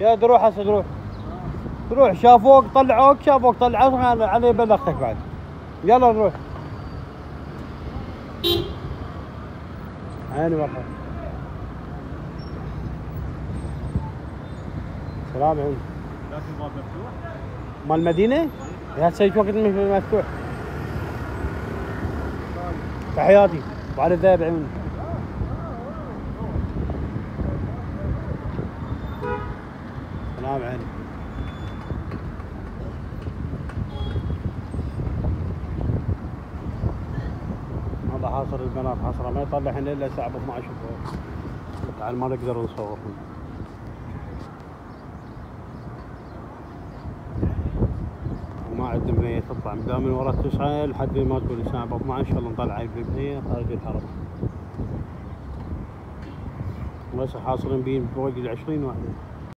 يا تروح هسه تروح. تروح شافوك طلعوك علي بلغتك بعد. يلا نروح. عيني مرحبا. سلام عيني. لكن الباب مفتوح؟ مال المدينة؟ هسه هيك وقت مفتوح. تحياتي وعلى الذهب عيوني. سلام عيني. هذا حاصر البنات حصره ما يطلعهن الا الساعة 12 الظهر. تعال ما نقدر نصورهم. ما عندنا بنية تطلع من ورا 9 لحد ما تقول الساعة 12 ان شاء الله نطلع بنية خارج الحرم. بس حاصرين بين فوق 20 واحدة.